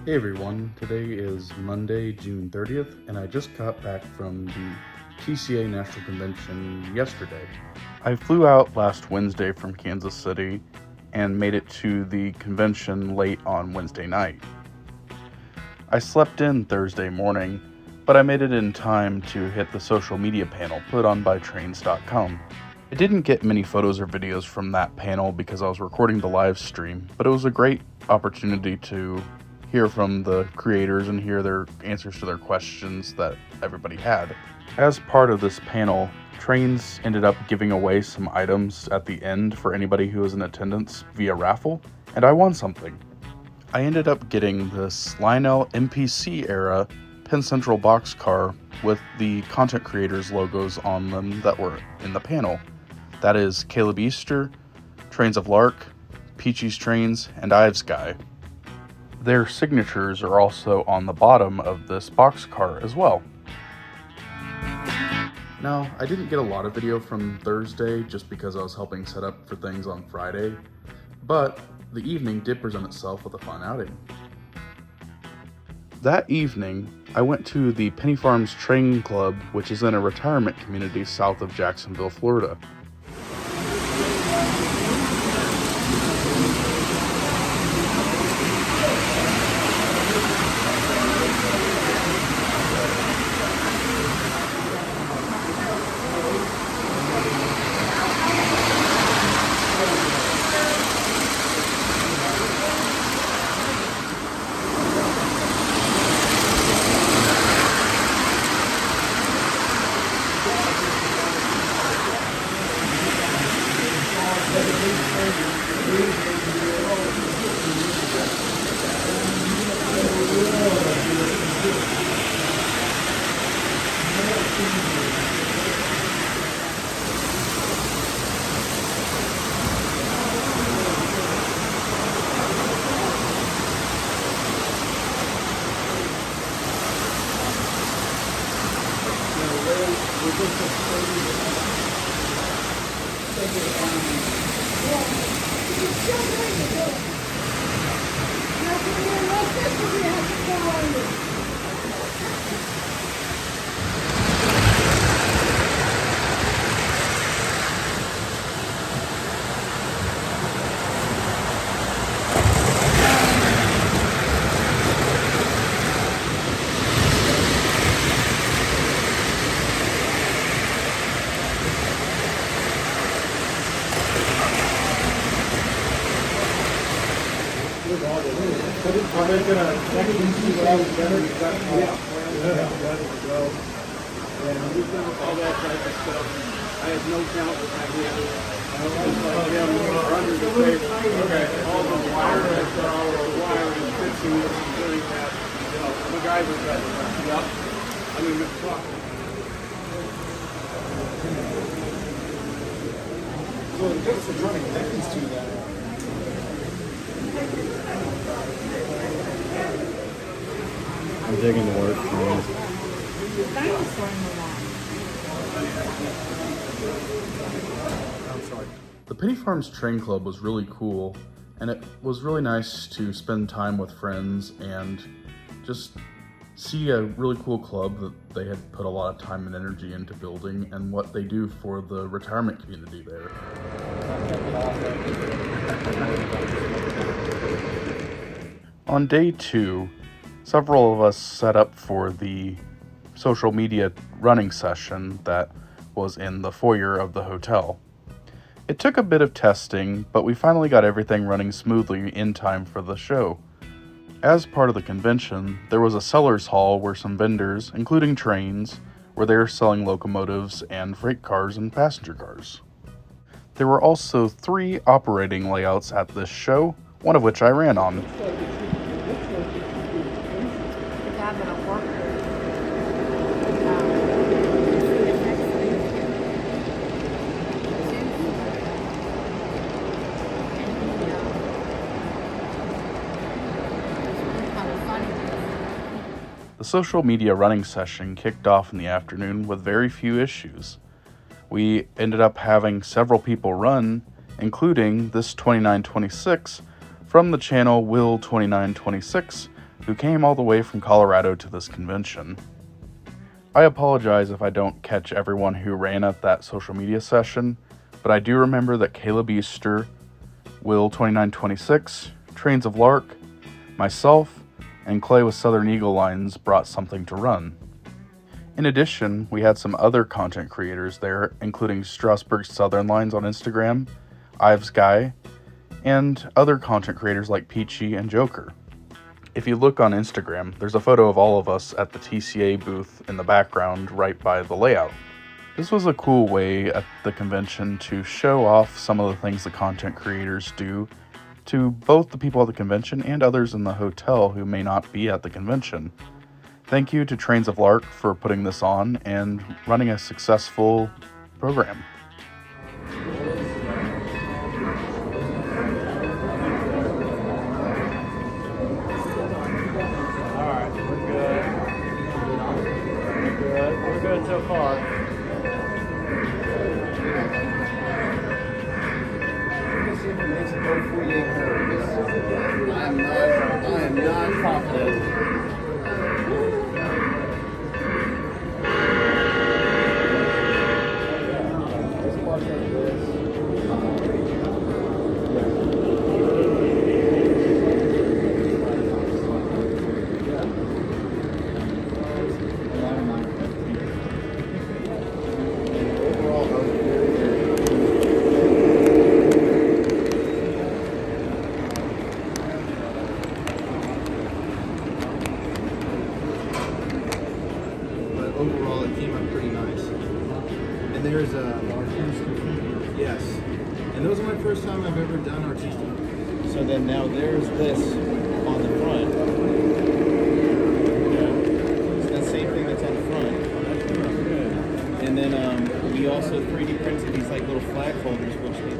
Hey everyone, today is Monday, June 30th, and I just got back from the TCA National Convention yesterday. I flew out last Wednesday from Kansas City and made it to the convention late on Wednesday night. I slept in Thursday morning, but I made it in time to hit the social media panel put on by trains.com. I didn't get many photos or videos from that panel because I was recording the live stream, but it was a great opportunity to hear from the creators and hear their answers to their questions that everybody had. As part of this panel, Trains ended up giving away some items at the end for anybody who was in attendance via raffle, and I won something. I ended up getting this Lionel MPC era Penn Central boxcar with the content creators logos on them that were in the panel. That is Caleb Easter, Trains of Lark, Peachy's Trains, and Ives Guy. Their signatures are also on the bottom of this boxcar as well. Now, I didn't get a lot of video from Thursday just because I was helping set up for things on Friday, but the evening did present itself with a fun outing. That evening, I went to the Penny Farms Train Club, which is in a retirement community south of Jacksonville, Florida. All that type of stuff. I had no count with my hand. Just like him, under the table. All the wire that's all the wire is fixing this and doing that. You know, MacGyver type of stuff. Yep. I mean, it's fucking. So the guys are trying to connect these two together. I'm digging the work. The Penny Farms Train Club was really cool, and it was really nice to spend time with friends and just see a really cool club that they had put a lot of time and energy into building and what they do for the retirement community there. On day 2, several of us set up for the social media running session that was in the foyer of the hotel. It took a bit of testing, but we finally got everything running smoothly in time for the show. As part of the convention, there was a seller's hall where some vendors, including Trains, were there selling locomotives and freight cars and passenger cars. There were also 3 operating layouts at this show, one of which I ran on. The social media running session kicked off in the afternoon with very few issues. We ended up having several people run, including this 2926 from the channel Will2926, who came all the way from Colorado to this convention. I apologize if I don't catch everyone who ran at that social media session, but I do remember that Caleb Easter, Will2926, Trains of Lark, myself, and Clay with Southern Eagle Lines brought something to run. In addition, we had some other content creators there, including Strasburg Southern Lines on Instagram, Ives Guy, and other content creators like Peachy and Joker. If you look on Instagram, there's a photo of all of us at the TCA booth in the background right by the layout. This was a cool way at the convention to show off some of the things the content creators do to both the people at the convention and others in the hotel who may not be at the convention. Thank you to Trains of Lark for putting this on and running a successful program. We're good so far. I am not confident. Overall, it came out pretty nice. And there's yes. And that was my first time I've ever done artistic. So then now there's this on the front. Yeah. It's the same thing that's on the front. And then we also 3D printed these like little flag holders, which they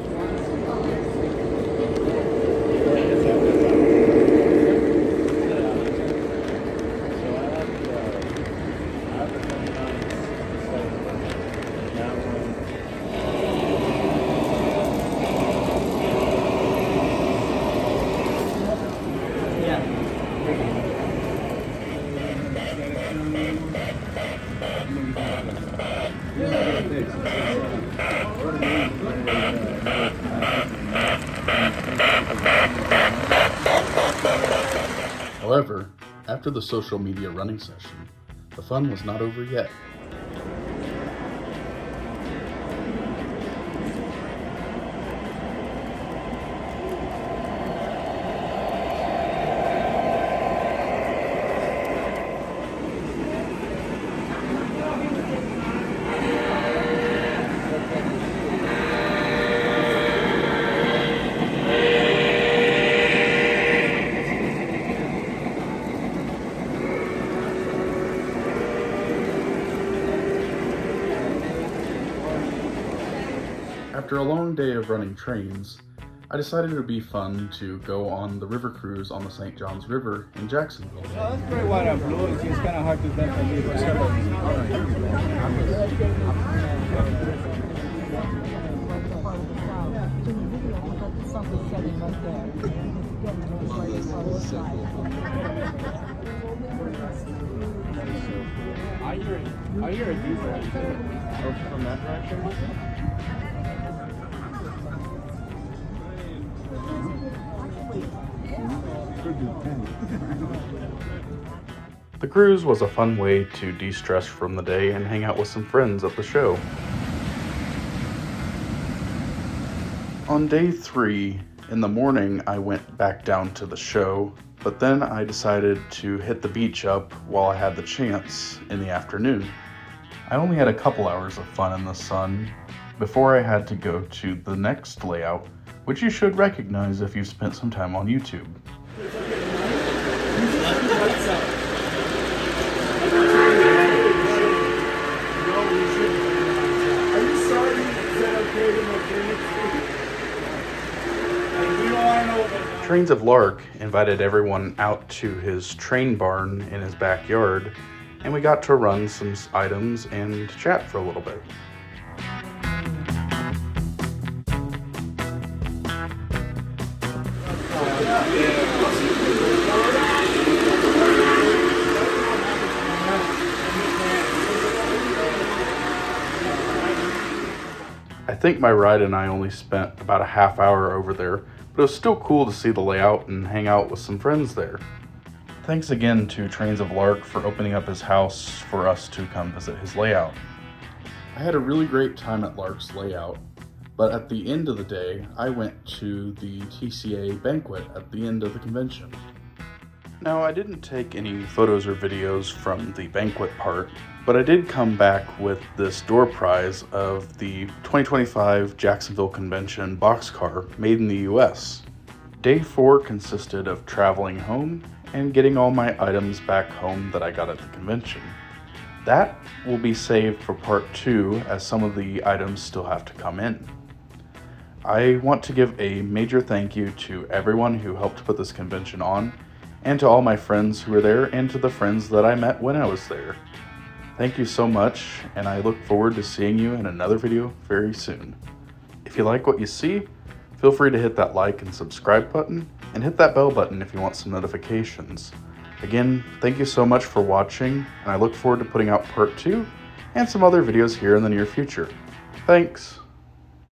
However, after the social media running session, the fun was not over yet. After a long day of running trains, I decided it would be fun to go on the river cruise on the St. Johns River in Jacksonville. Oh, that's pretty wide up blue. It's kind of hard to tell from here. I hear a diesel from that direction. The cruise was a fun way to de-stress from the day and hang out with some friends at the show. On day 3, in the morning, I went back down to the show, but then I decided to hit the beach up while I had the chance in the afternoon. I only had a couple hours of fun in the sun before I had to go to the next layout, which you should recognize if you've spent some time on YouTube. Trains of Lark invited everyone out to his train barn in his backyard, and we got to run some items and chat for a little bit. think my ride and I only spent about a half hour over there, but it was still cool to see the layout and hang out with some friends there. Thanks again to Trains of Lark for opening up his house for us to come visit his layout. I had a really great time at Lark's layout, but at the end of the day, I went to the TCA banquet at the end of the convention. Now, I didn't take any photos or videos from the banquet part, but I did come back with this door prize of the 2025 Jacksonville Convention boxcar made in the US. Day 4 consisted of traveling home and getting all my items back home that I got at the convention. That will be saved for part 2 as some of the items still have to come in. I want to give a major thank you to everyone who helped put this convention on, and to all my friends who were there, and to the friends that I met when I was there. Thank you so much, and I look forward to seeing you in another video very soon. If you like what you see, feel free to hit that like and subscribe button, and hit that bell button if you want some notifications. Again, thank you so much for watching, and I look forward to putting out part 2 and some other videos here in the near future. Thanks!